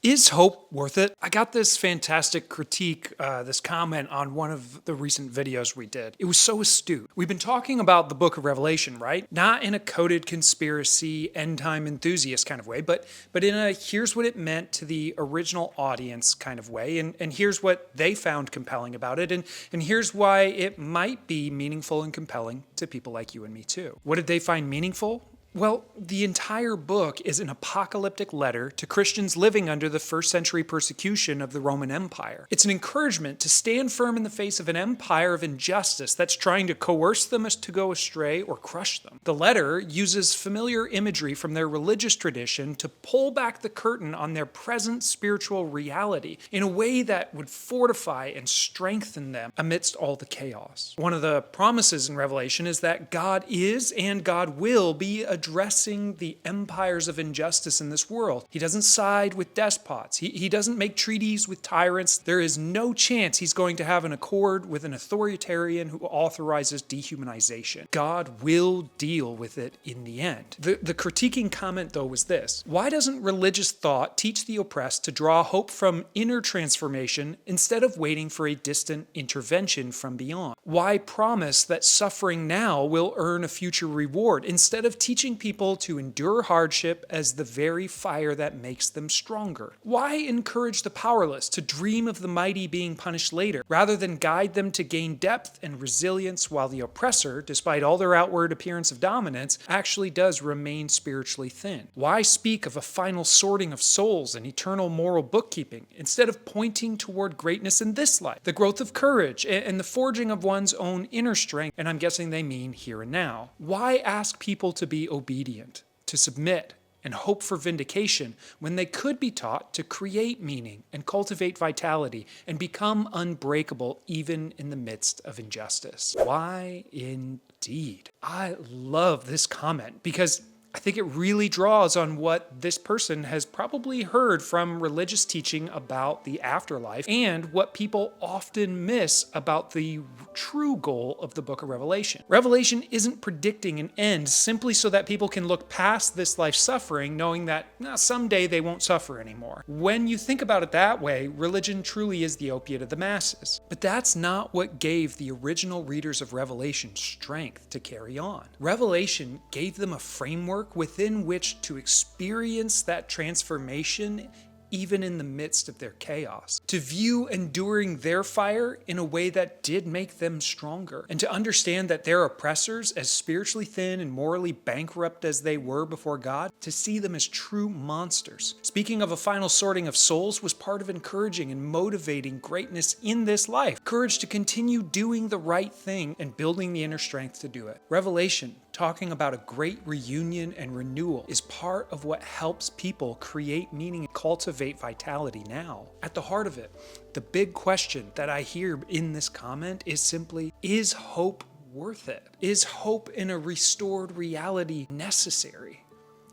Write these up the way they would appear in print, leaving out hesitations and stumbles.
Is hope worth it? I got this fantastic critique, this comment on one of the recent videos we did. It was so astute. We've been talking about the book of Revelation, right? Not in a coded conspiracy, end time enthusiast kind of way, but in a here's what it meant to the original audience kind of way, and here's what they found compelling about it, and here's why it might be meaningful and compelling to people like you and me too. What did they find meaningful? Well, the entire book is an apocalyptic letter to Christians living under the first century persecution of the Roman Empire. It's an encouragement to stand firm in the face of an empire of injustice that's trying to coerce them to go astray or crush them. The letter uses familiar imagery from their religious tradition to pull back the curtain on their present spiritual reality in a way that would fortify and strengthen them amidst all the chaos. One of the promises in Revelation is that God is and God will be addressing the empires of injustice in this world. He doesn't side with despots. He doesn't make treaties with tyrants. There is no chance he's going to have an accord with an authoritarian who authorizes dehumanization. God will deal with it in the end. The critiquing comment, though, was this: why doesn't religious thought teach the oppressed to draw hope from inner transformation instead of waiting for a distant intervention from beyond? Why promise that suffering now will earn a future reward instead of teaching people to endure hardship as the very fire that makes them stronger? Why encourage the powerless to dream of the mighty being punished later, rather than guide them to gain depth and resilience while the oppressor, despite all their outward appearance of dominance, actually does remain spiritually thin? Why speak of a final sorting of souls and eternal moral bookkeeping instead of pointing toward greatness in this life, the growth of courage and the forging of one's own inner strength? And I'm guessing they mean here and now. Why ask people to be obedient, to submit, and hope for vindication when they could be taught to create meaning and cultivate vitality and become unbreakable even in the midst of injustice? Why indeed? I love this comment because I think it really draws on what this person has probably heard from religious teaching about the afterlife and what people often miss about the true goal of the book of Revelation. Revelation isn't predicting an end simply so that people can look past this life suffering, knowing that someday they won't suffer anymore. When you think about it that way, religion truly is the opiate of the masses. But that's not what gave the original readers of Revelation strength to carry on. Revelation gave them a framework within which to experience that transformation even in the midst of their chaos, to view enduring their fire in a way that did make them stronger, and to understand that their oppressors, as spiritually thin and morally bankrupt as they were before God, to see them as true monsters. Speaking of a final sorting of souls was part of encouraging and motivating greatness in this life, courage to continue doing the right thing and building the inner strength to do it. Revelation, talking about a great reunion and renewal, is part of what helps people create meaning and cultivate vitality now. At the heart of it, the big question that I hear in this comment is simply, is hope worth it? Is hope in a restored reality necessary?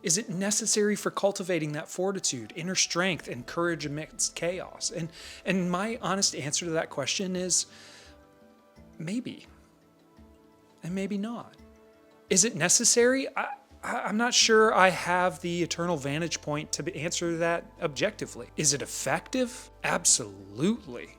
Is it necessary for cultivating that fortitude, inner strength, and courage amidst chaos? And my honest answer to that question is maybe, and maybe not. Is it necessary? I'm not sure I have the eternal vantage point to answer that objectively. Is it effective? Absolutely.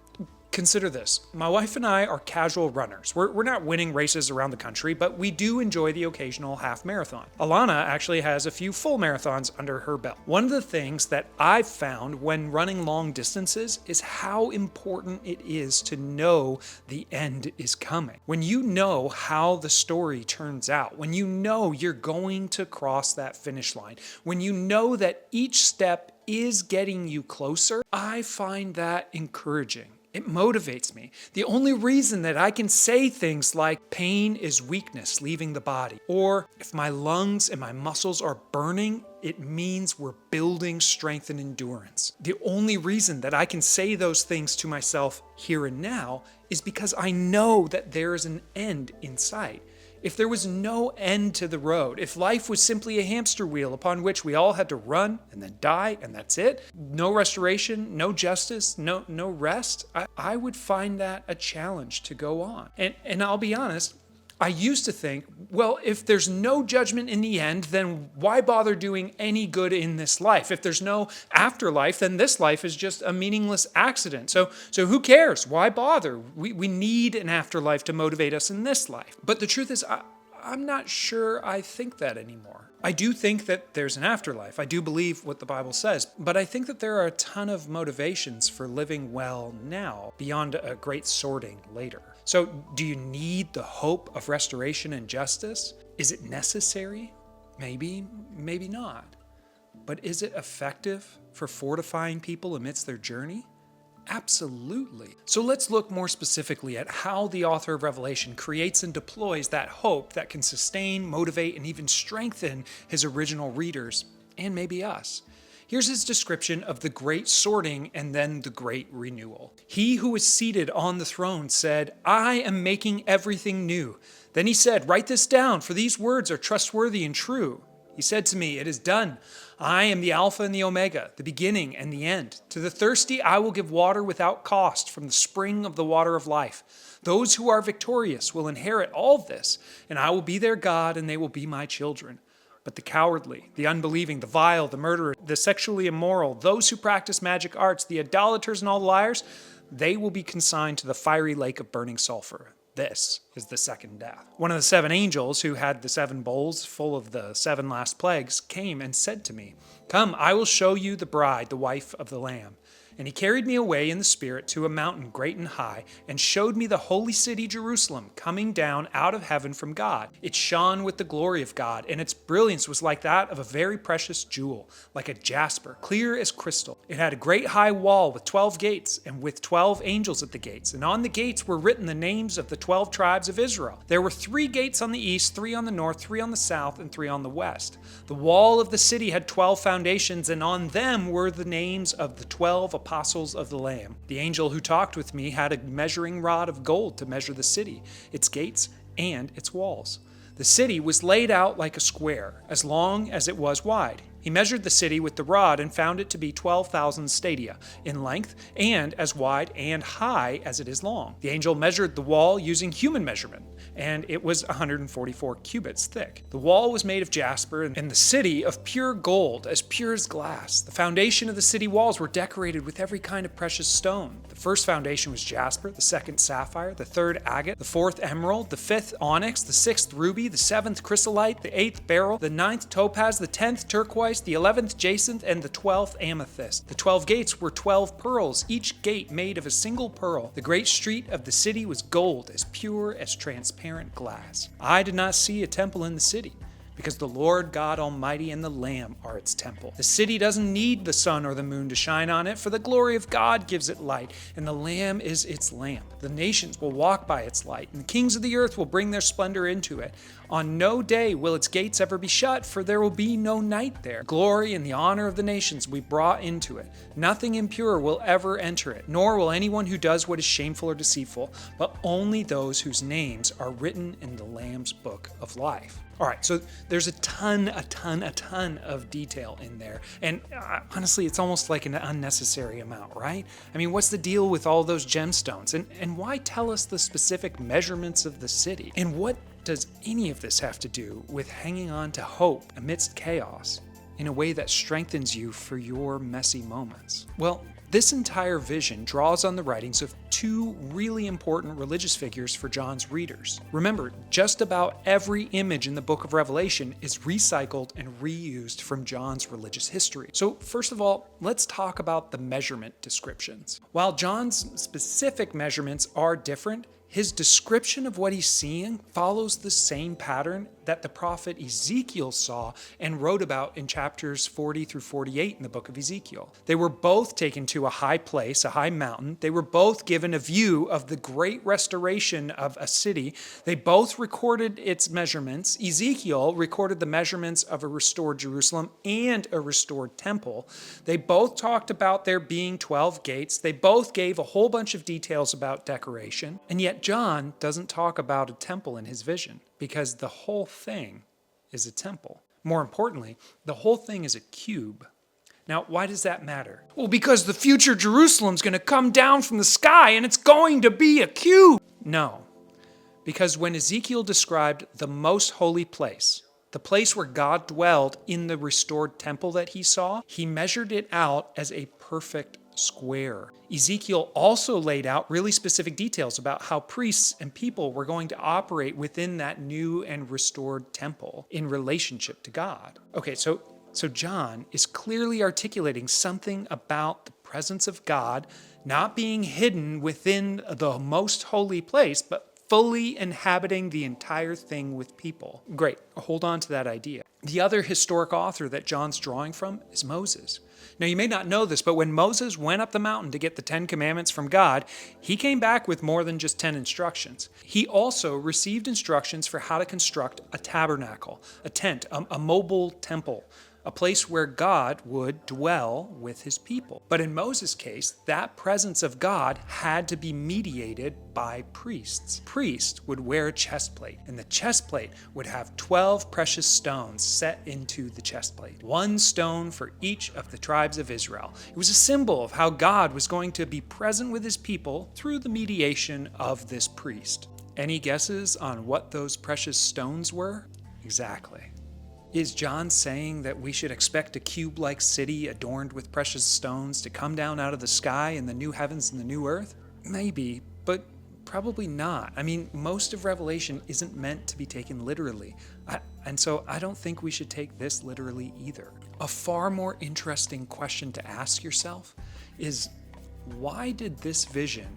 Consider this. My wife and I are casual runners. We're not winning races around the country, but we do enjoy the occasional half marathon. Alana actually has a few full marathons under her belt. One of the things that I've found when running long distances is how important it is to know the end is coming. When you know how the story turns out, when you know you're going to cross that finish line, when you know that each step is getting you closer, I find that encouraging. It motivates me. The only reason that I can say things like pain is weakness leaving the body, or if my lungs and my muscles are burning, it means we're building strength and endurance. The only reason that I can say those things to myself here and now is because I know that there is an end in sight. If there was no end to the road, if life was simply a hamster wheel upon which we all had to run and then die and that's it, no restoration, no justice, no rest, I would find that a challenge to go on. And I'll be honest, I used to think, well, if there's no judgment in the end, then why bother doing any good in this life? If there's no afterlife, then this life is just a meaningless accident. So who cares? Why bother? We need an afterlife to motivate us in this life. But the truth is, I'm not sure I think that anymore. I do think that there's an afterlife. I do believe what the Bible says, but I think that there are a ton of motivations for living well now beyond a great sorting later. So do you need the hope of restoration and justice? Is it necessary? Maybe, maybe not. But is it effective for fortifying people amidst their journey? Absolutely. So let's look more specifically at how the author of Revelation creates and deploys that hope that can sustain, motivate, and even strengthen his original readers, and maybe us. Here's his description of the great sorting and then the great renewal. He who was seated on the throne said, "I am making everything new." Then he said, "Write this down, for these words are trustworthy and true." He said to me, "It is done. I am the Alpha and the Omega, the beginning and the end. To the thirsty I will give water without cost from the spring of the water of life. Those who are victorious will inherit all this, and I will be their God, and they will be my children. But the cowardly, the unbelieving, the vile, the murderers, the sexually immoral, those who practice magic arts, the idolaters and all the liars, they will be consigned to the fiery lake of burning sulfur. This is the second death." One of the 7 angels who had the 7 bowls full of the 7 last plagues came and said to me, "Come, I will show you the bride, the wife of the Lamb." And he carried me away in the Spirit to a mountain great and high, and showed me the holy city Jerusalem coming down out of heaven from God. It shone with the glory of God, and its brilliance was like that of a very precious jewel, like a jasper, clear as crystal. It had a great high wall with 12 gates, and with 12 angels at the gates. And on the gates were written the names of the 12 tribes of Israel. There were 3 gates on the east, 3 on the north, 3 on the south, and 3 on the west. The wall of the city had 12 foundations, and on them were the names of the 12 apostles of the Lamb. The angel who talked with me had a measuring rod of gold to measure the city, its gates, and its walls. The city was laid out like a square, as long as it was wide. He measured the city with the rod and found it to be 12,000 stadia in length, and as wide and high as it is long. The angel measured the wall using human measurement, and it was 144 cubits thick. The wall was made of jasper, and the city of pure gold, as pure as glass. The foundation of the city walls were decorated with every kind of precious stone. The first foundation was jasper, the second sapphire, the third agate, the fourth emerald, the fifth onyx, the sixth ruby, the seventh chrysolite, the eighth beryl, the ninth topaz, the 10th turquoise, the 11th jacinth, and the 12th amethyst. The 12 gates were 12 pearls, each gate made of a single pearl. The great street of the city was gold, as pure as transparent glass. I did not see a temple in the city, because the Lord God Almighty and the Lamb are its temple. The city doesn't need the sun or the moon to shine on it, for the glory of God gives it light, and the Lamb is its lamp. The nations will walk by its light, and the kings of the earth will bring their splendor into it. On no day will its gates ever be shut, for there will be no night there. Glory and the honor of the nations will be brought into it. Nothing impure will ever enter it, nor will anyone who does what is shameful or deceitful, but only those whose names are written in the Lamb's book of life. All right, so there's a ton of detail in there. And honestly, it's almost like an unnecessary amount, right? I mean, what's the deal with all those gemstones? And why tell us the specific measurements of the city? And what does any of this have to do with hanging on to hope amidst chaos in a way that strengthens you for your messy moments? Well, this entire vision draws on the writings of 2 really important religious figures for John's readers. Remember, just about every image in the book of Revelation is recycled and reused from John's religious history. So first of all, let's talk about the measurement descriptions. While John's specific measurements are different, his description of what he's seeing follows the same pattern that the prophet Ezekiel saw and wrote about in chapters 40 through 48 in the book of Ezekiel. They were both taken to a high place, a high mountain. They were both given a view of the great restoration of a city. They both recorded its measurements. Ezekiel recorded the measurements of a restored Jerusalem and a restored temple. They both talked about there being 12 gates. They both gave a whole bunch of details about decoration. And yet John doesn't talk about a temple in his vision, because the whole thing is a temple. More importantly, the whole thing is a cube. Now, why does that matter? Well, because the future Jerusalem's going to come down from the sky and it's going to be a cube. No, Because when Ezekiel described the most holy place, the place where God dwelled in the restored temple that he saw, he measured it out as a perfect square. Ezekiel also laid out really specific details about how priests and people were going to operate within that new and restored temple in relationship to God. Okay, so John is clearly articulating something about the presence of God not being hidden within the most holy place, but fully inhabiting the entire thing with people. Great, hold on to that idea. The other historic author that John's drawing from is Moses. Now, you may not know this, but when Moses went up the mountain to get the 10 commandments from God, he came back with more than just 10 instructions. He also received instructions for how to construct a tabernacle, a tent, a mobile temple, a place where God would dwell with his people. But in Moses' case, that presence of God had to be mediated by priests. Priests would wear a chest plate, and the chest plate would have 12 precious stones set into the chest plate, one stone for each of the tribes of Israel. It was a symbol of how God was going to be present with his people through the mediation of this priest. Any guesses on what those precious stones were? Exactly. Is John saying that we should expect a cube-like city adorned with precious stones to come down out of the sky in the new heavens and the new earth? Maybe, but probably not. I mean, most of Revelation isn't meant to be taken literally, and so I don't think we should take this literally either. A far more interesting question to ask yourself is, why did this vision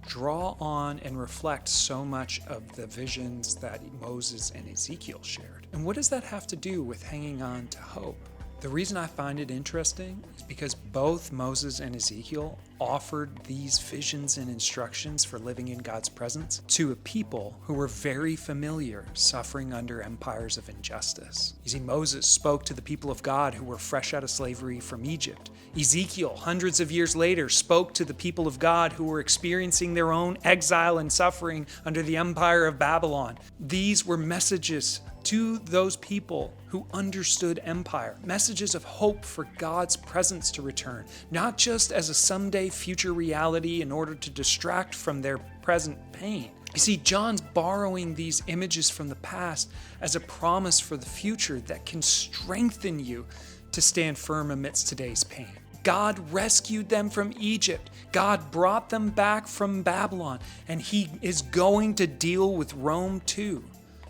draw on and reflect so much of the visions that Moses and Ezekiel shared? And what does that have to do with hanging on to hope? The reason I find it interesting is because both Moses and Ezekiel offered these visions and instructions for living in God's presence to a people who were very familiar suffering under empires of injustice. You see, Moses spoke to the people of God who were fresh out of slavery from Egypt. Ezekiel, hundreds of years later, spoke to the people of God who were experiencing their own exile and suffering under the empire of Babylon. These were messages to those people who understood empire, messages of hope for God's presence to return, not just as a someday future reality in order to distract from their present pain. You see, John's borrowing these images from the past as a promise for the future that can strengthen you to stand firm amidst today's pain. God rescued them from Egypt. God brought them back from Babylon, and he is going to deal with Rome too.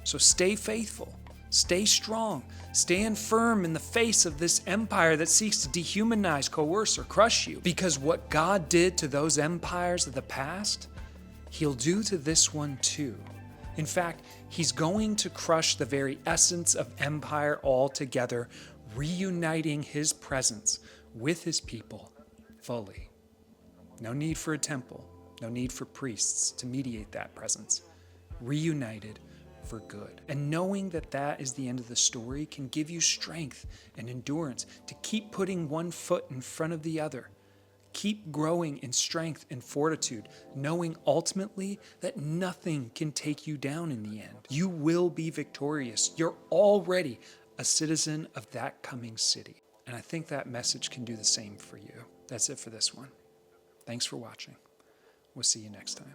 So stay faithful, stay strong, stand firm in the face of this empire that seeks to dehumanize, coerce, or crush you. Because what God did to those empires of the past, he'll do to this one too. In fact, he's going to crush the very essence of empire altogether, reuniting his presence with his people fully. No need for a temple, no need for priests to mediate that presence. Reunited for good. And knowing that that is the end of the story can give you strength and endurance to keep putting one foot in front of the other. Keep growing in strength and fortitude, knowing ultimately that nothing can take you down in the end. You will be victorious. You're already a citizen of that coming city. And I think that message can do the same for you. That's it for this one. Thanks for watching. We'll see you next time.